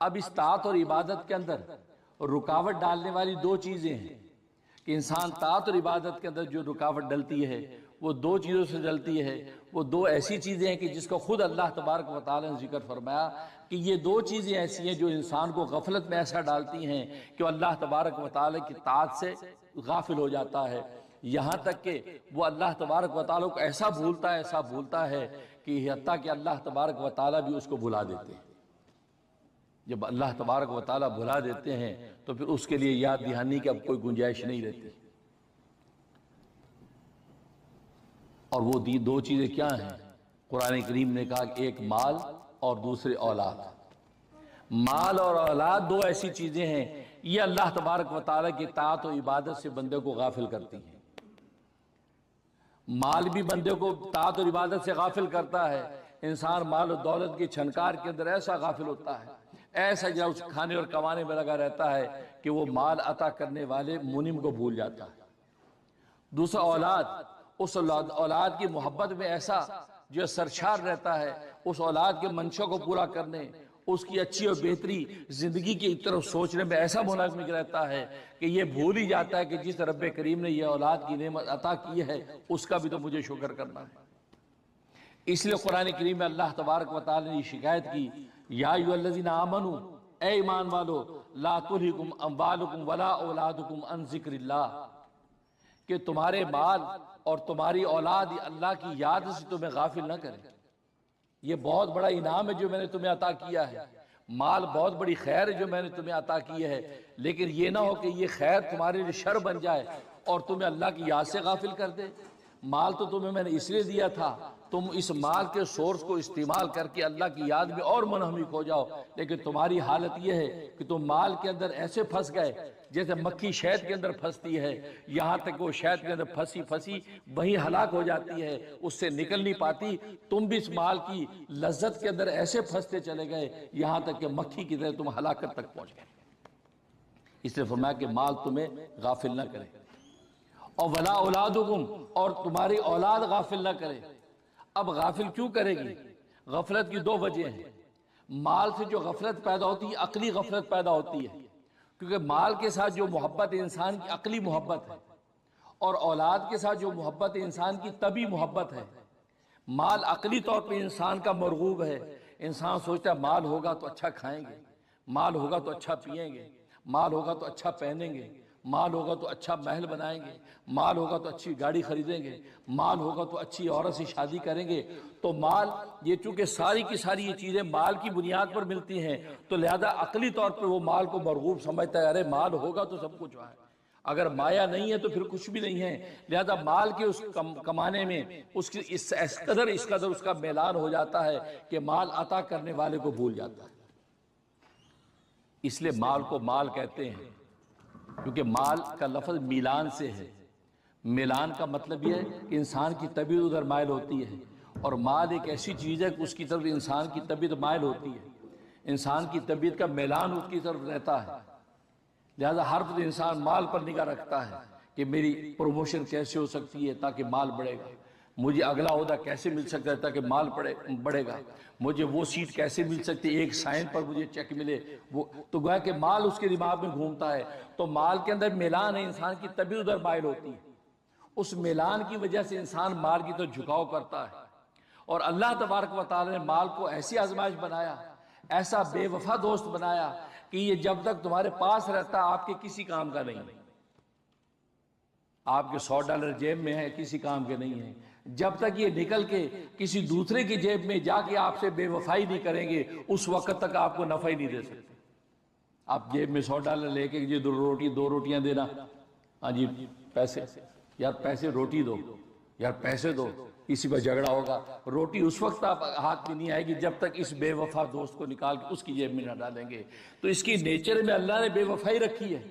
اب اس طاعت اور عبادت کے اندر رکاوٹ ڈالنے والی دو چیزیں ہیں کہ انسان طاعت اور عبادت کے اندر جو رکاوٹ ڈلتی ہے وہ دو چیزوں سے ڈلتی ہے. وہ دو ایسی چیزیں ہیں کہ جس کو خود اللہ تبارک و تعالی نے ذکر فرمایا کہ یہ دو چیزیں ایسی ہیں جو انسان کو غفلت میں ایسا ڈالتی ہیں کہ وہ اللہ تبارک و تعالی کی طاعت سے غافل ہو جاتا ہے، یہاں تک کہ وہ اللہ تبارک و تعالی کو ایسا بھولتا ہے کہ حتیٰ کہ اللہ تبارک و تعالی بھی اس کو بھلا دیتے ہیں. جب اللہ تبارک و تعالی بھلا دیتے ہیں تو پھر اس کے لیے یاد دہانی کی اب کوئی گنجائش نہیں رہتی. اور وہ دو چیزیں کیا ہیں؟ قرآن کریم نے کہا کہ ایک مال اور دوسرے اولاد. مال اور اولاد دو ایسی چیزیں ہیں یہ اللہ تبارک و تعالی کی طاعت و عبادت سے بندے کو غافل کرتی ہیں. مال بھی بندے کو طاعت اور عبادت سے غافل کرتا ہے. انسان مال و دولت کی چھنکار کے اندر ایسا غافل ہوتا ہے، ایسا جو اس کھانے اور کمانے میں لگا رہتا ہے کہ وہ مال عطا کرنے والے منعم کو بھول جاتا ہے. دوسرا اولاد، اس اولاد کی محبت میں ایسا جو سرشار رہتا ہے، اس اولاد کے منشوں کو پورا کرنے، اس کی اچھی اور بہتری زندگی کی طرف سوچنے میں ایسا منہمک رہتا ہے کہ یہ بھول ہی جاتا ہے کہ جس رب کریم نے یہ اولاد کی نعمت عطا کی ہے اس کا بھی تو مجھے شکر کرنا ہے. اس لیے قرآن کریم میں اللہ تبارک و تعالی نے یہ شکایت کی، یا ایھا الذین آمنوا، اے ایمان والو، لا تلھکم اموالکم ولا اولادکم عن ذکر اللہ، کہ تمہارے مال اور تمہاری اولاد اللہ کی یاد سے تمہیں غافل نہ کرے. یہ بہت بڑا انعام ہے جو میں نے تمہیں عطا کیا ہے، مال بہت بڑی خیر ہے جو میں نے تمہیں عطا کی ہے، لیکن یہ نہ ہو کہ یہ خیر تمہارے لیے شر بن جائے اور تمہیں اللہ کی یاد سے غافل کر دے. مال تو تمہیں میں نے اس لیے دیا تھا تم اس مال کے سورس کو استعمال کر کے اللہ کی یاد میں اور منہمک ہو جاؤ، لیکن تمہاری حالت یہ ہے کہ تم مال کے اندر ایسے پھنس گئے جیسے مکھی شہد کے اندر پھنستی ہے، یہاں تک وہ شہد کے اندر پھنسی وہیں ہلاک ہو جاتی ہے، اس سے نکل نہیں پاتی. تم بھی اس مال کی لذت کے اندر ایسے پھنستے چلے گئے یہاں تک کہ مکھی کی طرح تم ہلاکت تک پہنچ گئے. اس لیے فرمایا کہ مال تمہیں غافل نہ کرے، اور ولا اولادکم، اور تمہاری اولاد غافل نہ کرے. اب غافل کیوں کرے گی؟ غفلت کی دو وجہ ہیں. مال سے جو غفلت پیدا ہوتی ہے عقلی غفلت پیدا ہوتی ہے، کیونکہ مال کے ساتھ جو محبت انسان کی عقلی محبت ہے، اور اولاد کے ساتھ جو محبت انسان کی طبعی محبت ہے. مال عقلی طور پہ انسان کا مرغوب ہے، انسان سوچتا ہے مال ہوگا تو اچھا کھائیں گے، مال ہوگا تو اچھا پئیں گے، مال ہوگا تو اچھا پہنیں گے، مال ہوگا تو اچھا محل بنائیں گے، مال ہوگا تو اچھی گاڑی خریدیں گے، مال ہوگا تو اچھی عورت سے شادی کریں گے. تو مال، یہ چونکہ ساری کی ساری یہ چیزیں مال کی بنیاد پر ملتی ہیں تو لہذا عقلی طور پر وہ مال کو مرغوب سمجھتا ہے، ارے مال ہوگا تو سب کچھ ہے، اگر مایا نہیں ہے تو پھر کچھ بھی نہیں ہے. لہذا مال کے اس کمانے میں اس کی اس قدر اس کا میلان ہو جاتا ہے کہ مال عطا کرنے والے کو بھول جاتا ہے. اس لیے مال کو مال کہتے ہیں کیونکہ مال کا لفظ میلان سے ہے. میلان کا مطلب یہ ہے کہ انسان کی طبیعت ادھر مائل ہوتی ہے، اور مال ایک ایسی چیز ہے کہ اس کی طرف انسان کی طبیعت مائل ہوتی ہے، انسان کی طبیعت کا میلان اس کی طرف رہتا ہے. لہذا ہر وقت انسان مال پر نگاہ رکھتا ہے کہ میری پروموشن کیسے ہو سکتی ہے تاکہ مال بڑھے گا، مجھے اگلا عہدہ کیسے مل سکتا ہے تاکہ مال بڑھے گا، مجھے وہ سیٹ کیسے مل سکتی ہے ایک سائن پر مجھے چیک ملے. وہ تو گویا کہ مال اس کے دماغ میں گھومتا ہے. تو مال کے اندر میلان ہے، انسان کی طبیعت ادھر مائل ہوتی ہے، اس میلان کی وجہ سے انسان مال کی طرف جھکاؤ کرتا ہے. اور اللہ تبارک و تعالی نے مال کو ایسی آزمائش بنایا، ایسا بے وفا دوست بنایا کہ یہ جب تک تمہارے پاس رہتا آپ کے کسی کام کا نہیں. آپ کے $100 جیب میں ہے، کسی کام کے نہیں ہیں. جب تک یہ نکل کے کسی دوسرے کی جیب میں جا کے آپ سے بے وفائی نہیں کریں گے اس وقت تک آپ کو نفع ہی نہیں دے سکتے. آپ جیب میں $100 لے کے یہ دو روٹیاں دینا، ہاں جی پیسے، یار پیسے روٹی دو، یار پیسے دو، اسی پر جھگڑا ہوگا. روٹی اس وقت آپ ہاتھ میں نہیں آئے گی جب تک اس بے وفا دوست کو نکال کے اس کی جیب میں نہ ڈالیں گے. تو اس کی نیچر میں اللہ نے بے وفائی رکھی ہے.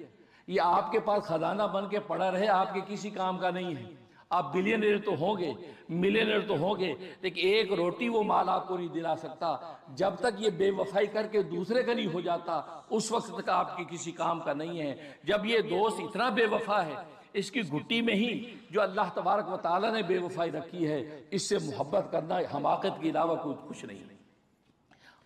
یہ آپ کے پاس خزانہ بن کے پڑا رہے، آپ کے کسی کام کا نہیں ہے. آپ بلینئر تو ہوں گے، ملینئر تو ہوں گے، لیکن ایک روٹی وہ مال آپ کو نہیں دلا سکتا. جب تک یہ بے وفائی کر کے دوسرے کا نہیں ہو جاتا اس وقت تک آپ کی کسی کام کا نہیں ہے. جب یہ دوست اتنا بے وفا ہے، اس کی گھٹی میں ہی جو اللہ تبارک و تعالی نے بے وفائی رکھی ہے، اس سے محبت کرنا حماقت کے علاوہ کچھ نہیں.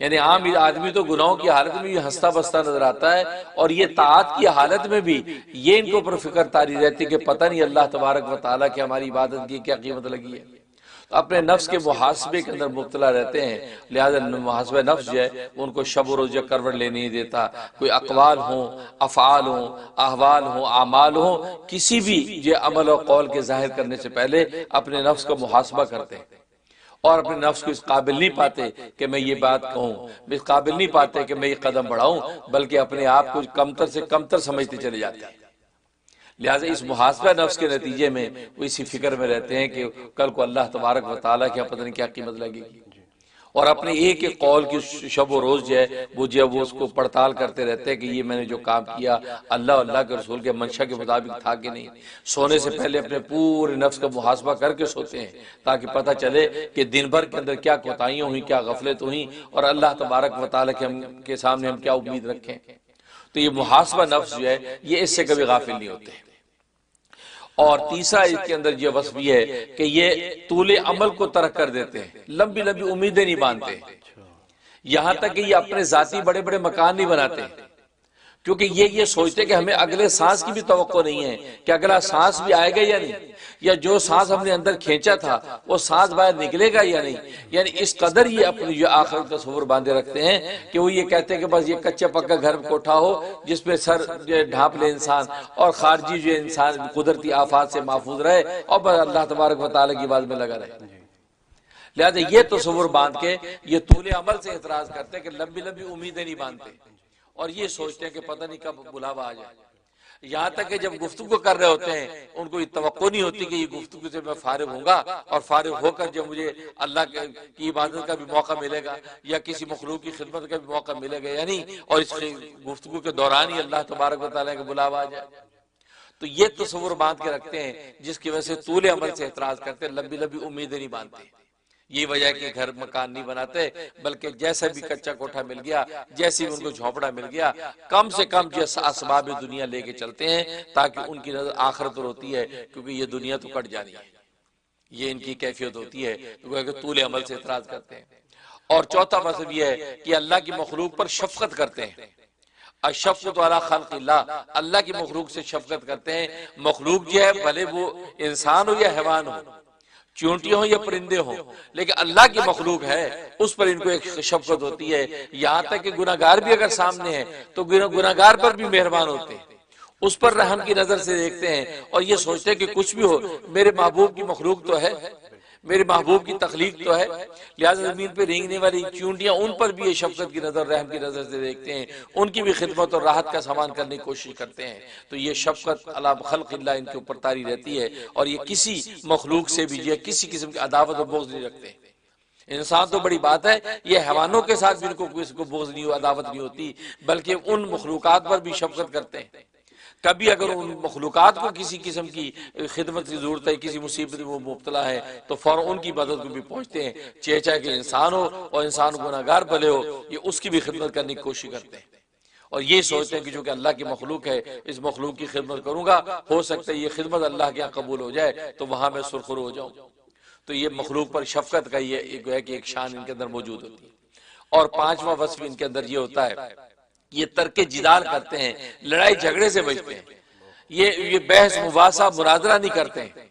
یعنی عام آدمی تو گناہوں کی حالت میں بھی ہنستا بستا نظر آتا ہے، اور یہ طاعت کی حالت میں بھی یہ ان کے اوپر فکر طاری رہتی کہ پتہ نہیں اللہ تبارک و تعالیٰ کی ہماری عبادت کی کیا قیمت لگی ہے۔ تو اپنے نفس کے محاسبے کے اندر مبتلا رہتے ہیں، لہذا محاسبہ نفس جو ہے ان کو شب و روز کروٹ لینے نہیں دیتا۔ کوئی اقوال ہوں، افعال ہوں، احوال ہوں، اعمال ہوں، کسی بھی جو عمل و قول کے ظاہر کرنے سے پہلے اپنے نفس کا محاسبہ کرتے ہیں، اور اپنے نفس کو اس قابل نہیں پاتے کہ میں یہ بات کہوں، اس قابل نہیں پاتے کہ میں یہ قدم بڑھاؤں، بلکہ اپنے آپ کو کمتر سے کمتر سمجھتے چلے جاتے ہیں۔ لہٰذا اس محاسبہ نفس کے نتیجے میں وہ اسی فکر میں رہتے ہیں کہ کل کو اللہ تبارک و تعالیٰ کی پتہ نہیں کیا قیمت لگے گی، اور اپنے ایک ایک قول کی شب و روز جو ہے وہ اس کو پڑتال کرتے رہتے ہیں کہ یہ میں نے جو کام کیا اللہ اور اللہ کے رسول کے منشا کے مطابق تھا کہ نہیں۔ سونے سے پہلے اپنے پورے نفس کا محاسبہ کر کے سوتے ہیں تاکہ پتہ چلے کہ دن بھر کے اندر کیا کوتاہیاں ہوئیں، کیا غفلت ہوئیں، اور اللہ تبارک و تعالیٰ کے سامنے ہم کیا امید رکھیں۔ تو یہ محاسبہ نفس جو ہے یہ اس سے کبھی غافل نہیں ہوتے۔ اور تیسرا اس کے اندر یہ وصف یہ ہے کہ یہ طول عمل کو ترک کر دیتے ہیں، لمبی لمبی امیدیں نہیں باندھتے، یہاں تک کہ یہ اپنے ذاتی بڑے بڑے مکان نہیں بناتے، کیونکہ یہ سوچتے کہ ہمیں اگلے سانس کی بھی توقع نہیں ہے کہ اگلا سانس بھی آئے گا یا نہیں، یا جو سانس ہم نے اندر کھینچا تھا وہ سانس باہر نکلے گا یا نہیں۔ یعنی اس قدر یہ اپنی جو آخرت کا تصور باندھے رکھتے ہیں کہ وہ یہ کہتے ہیں کہ بس یہ کچا پکا گھر کوٹھا ہو جس پہ سر ڈھانپ لے انسان، اور خارجی جو انسان قدرتی آفات سے محفوظ رہے، اور بس اللہ تبارک و تعالیٰ کی بات میں لگا رہے۔ لہذا یہ تصور باندھ کے یہ طول عمل سے اعتراض کرتے ہیں کہ لمبی لمبی امیدیں نہیں باندھتے، اور یہ سوچتے ہیں کہ پتہ نہیں کب بلاوا آ جائے۔ یہاں تک کہ جب گفتگو کر رہے ہوتے ہیں ان کو یہ توقع نہیں ہوتی کہ یہ گفتگو سے میں فارغ ہوں گا، اور فارغ ہو کر جب مجھے اللہ کی عبادت کا بھی موقع ملے گا یا کسی مخلوق کی خدمت کا بھی موقع ملے گا یا نہیں، اور اس گفتگو کے دوران ہی اللہ تبارک و تعالیٰ کا بلاوا آ جائے۔ تو یہ تصور باندھ کے رکھتے ہیں جس کی وجہ سے طول عمل سے اعتراض کرتے ہیں، لمبی لمبی امیدیں نہیں باندھتے۔ یہ وجہ ہے کہ گھر مکان نہیں بناتے، بلکہ جیسا بھی کچا کوٹھا مل گیا، جیسے بھی ان کو جھونپڑا مل گیا، کم سے کم جیسا اسباب دنیا لے کے چلتے ہیں تاکہ ان کی نظر آخرت پر ہوتی ہے، کیونکہ یہ دنیا تو کٹ جانی ہے، یہ ان کی کیفیت ہوتی ہے، کیونکہ طول عمل سے اعتراض کرتے ہیں۔ اور چوتھا مطلب یہ ہے کہ اللہ کی مخلوق پر شفقت کرتے ہیں، الشفقۃ علی خلق اللہ، اللہ کی مخلوق سے شفقت کرتے ہیں۔ مخلوق جو ہے بھلے وہ انسان ہو یا حیوان ہو، چونٹیاں ہوں یا پرندے ہوں، لیکن اللہ کی مخلوق ہے اس پر ان کو ایک شفقت ہوتی ہے، یہاں تک کہ گناہگار بھی اگر سامنے ہیں تو گناہگار پر بھی مہربان ہوتے ہیں، اس پر رحم کی نظر سے دیکھتے ہیں، اور یہ سوچتے ہیں کہ کچھ بھی ہو میرے محبوب کی مخلوق تو ہے، میرے محبوب کی تخلیق تو ہے، لہٰذا زمین پہ رینگنے والی چونٹیاں ان پر بھی یہ شفقت کی نظر، رحم کی نظر سے دیکھتے ہیں، ان کی بھی خدمت اور راحت کا سامان کرنے کی کوشش کرتے ہیں۔ تو یہ شفقت علی خلق اللہ ان کے اوپر طاری رہتی ہے، اور یہ کسی مخلوق سے بھی یہ کسی قسم کی عداوت اور بغض نہیں رکھتے۔ انسان تو بڑی بات ہے، یہ حیوانوں کے ساتھ بھی ان کو کسی کو بغض نہیں ہو، عداوت نہیں ہوتی، بلکہ ان مخلوقات پر بھی شفقت کرتے ہیں۔ کبھی اگر ان مخلوقات کو کسی قسم کی خدمت کی ضرورت ہے، کسی مصیبت میں وہ مبتلا ہے، تو فوراً ان کی مدد کو بھی پہنچتے ہیں، چاہے کہ انسان ہو اور انسان گناہگار بھلے ہو، یہ اس کی بھی خدمت کرنے کی کوشش کرتے ہیں، اور یہ سوچتے ہیں کہ جو کہ اللہ کی مخلوق ہے اس مخلوق کی خدمت کروں گا، ہو سکتا ہے یہ خدمت اللہ کے یہاں قبول ہو جائے تو وہاں میں سرخرو ہو جاؤں۔ تو یہ مخلوق پر شفقت کا ایک شان ان کے اندر موجود ہوتی ہے۔ اور پانچواں وصف ان کے اندر یہ ہوتا ہے، یہ ترک جدال کرتے ہیں، لڑائی جھگڑے سے بچتے ہیں، یہ بحث مباحثہ مناظرہ نہیں کرتے ہیں۔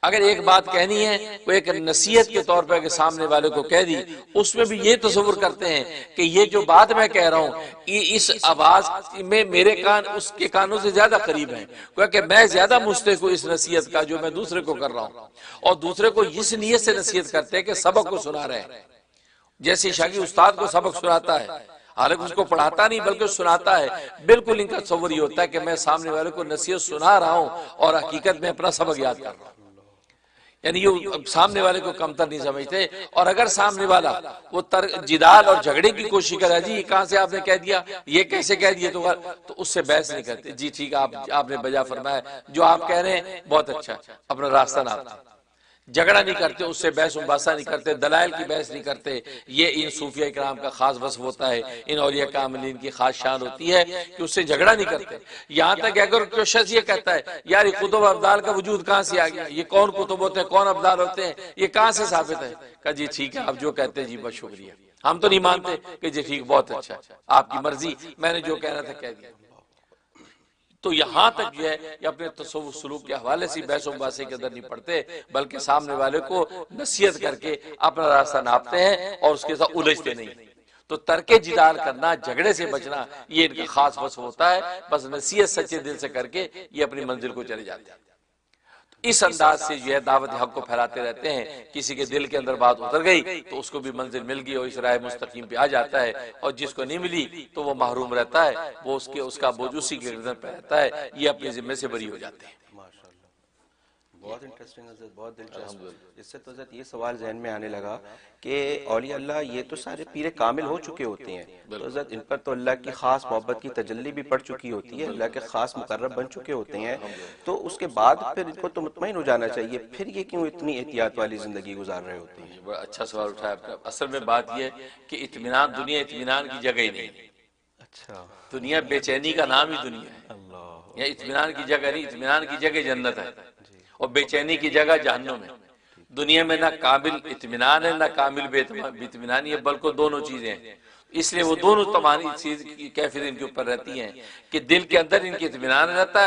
اگر ایک بات کہنی ہے وہ ایک نصیحت کے طور پر سامنے والے کو کہہ دی، اس میں بھی یہ تصور کرتے ہیں کہ یہ جو بات میں کہہ رہا ہوں اس آواز میں میرے کان اس کے کانوں سے زیادہ قریب ہیں، کیونکہ میں زیادہ مستحق ہوں اس نصیحت کا جو میں دوسرے کو کر رہا ہوں، اور دوسرے کو اس نیت سے نصیحت کرتے ہیں کہ سبق کو سنا رہے ہیں، جیسے شاگرد استاد کو سبق سناتا ہے، حالانکہ اس کو پڑھاتا نہیں بلکہ سناتا ہے، بالکل ان کا تصور یہ ہوتا ہے کہ میں سامنے والے کو نصیحت سنا رہا ہوں اور حقیقت میں اپنا سبق یاد کر رہا ہوں۔ یعنی یہ سامنے والے کو کمتر نہیں سمجھتے، اور اگر سامنے والا وہ جدال اور جھگڑے کی کوشش کرے، جی کہاں سے آپ نے کہہ دیا، یہ کیسے کہہ دیا، تو اس سے بحث نہیں کرتے، جی ٹھیک ہے آپ نے بجا فرمایا، جو آپ کہہ رہے ہیں بہت اچھا، اپنا راستہ ناپتے، جھگڑا نہیں کرتے، اس سے بحث مباحثہ نہیں کرتے، دلائل کی بحث نہیں کرتے۔ یہ ان صوفیہ کرام کا خاص وصف ہوتا ہے، ان اولیاء کاملین کی خاص شان ہوتی ہے کہ اس سے جھگڑا نہیں کرتے۔ یہاں تک اگر کوئی شخص یہ کہتا ہے یار یہ کتب ابدال کا وجود کہاں سے آ گیا، یہ کون کتب ہوتے ہیں، کون ابدال ہوتے ہیں، یہ کہاں سے ثابت ہے، کہا جی ٹھیک ہے آپ جو کہتے ہیں جی بس شکریہ، ہم تو نہیں مانتے کہ جی ٹھیک بہت اچھا آپ کی مرضی، میں نے جو کہنا تھا کہہ دیا۔ تو یہاں تک جو ہے یہ اپنے تصوف سلوک کے حوالے سے بحث و مباحثے کے اندر نہیں پڑتے، بلکہ سامنے والے کو نصیحت کر کے اپنا راستہ ناپتے ہیں اور اس کے ساتھ الجھتے نہیں۔ تو ترک جدال کرنا، جھگڑے سے بچنا، یہ ان کا خاص وصف ہوتا ہے، بس نصیحت سچے دل سے کر کے یہ اپنی منزل کو چلے جاتے ہیں۔ اس انداز سے جو ہے دعوت حق کو پھیلاتے رہتے ہیں، کسی کے دل کے اندر بات اتر گئی تو اس کو بھی منزل مل گئی اور اس راہ مستقیم پہ آ جاتا ہے، اور جس کو نہیں ملی تو وہ محروم رہتا ہے، وہ اس کا بوجھ اسی کے گردن پہ رہتا ہے، یہ اپنے ذمے سے بری ہو جاتے ہیں۔ بہت انٹرسٹنگ حضرت، بہت دلچسپ۔ اس سے تو حضرت یہ سوال ذہن میں آنے لگا کہ اولیاء اللہ یہ تو سارے پیر کامل ہو چکے ہوتے ہیں، تو حضرت ان پر تو اللہ کی خاص محبت کی تجلی بھی پڑ چکی ہوتی ہے، اللہ کے خاص مقرب بن چکے ہوتے ہیں، تو اس کے بعد پھر ان کو تو مطمئن ہو جانا چاہیے، پھر یہ کیوں اتنی احتیاط والی زندگی گزار رہے ہوتے ہیں؟ بڑا اچھا سوال اٹھایا آپ نے۔ اصل میں بات یہ ہے کہ اطمینان، دنیا اطمینان کی جگہ ہی نہیں، اچھا، دنیا بے چینی کا نام ہی دنیا ہے، اللہ، یہ اطمینان کی جگہ نہیں، اطمینان کی جگہ جنت ہے اور بے چینی کی جگہ جہنم ہے۔ دنیا میں نہ کامل اطمینان ہے نہ کامل بے اطمینانی ہے، بلکہ دونوں چیزیں ہیں۔ اس لیے وہ دونوں تمام چیز کی کیفیت ان کے اوپر رہتی ہیں کہ دل کے اندر ان کی اطمینان رہتا ہے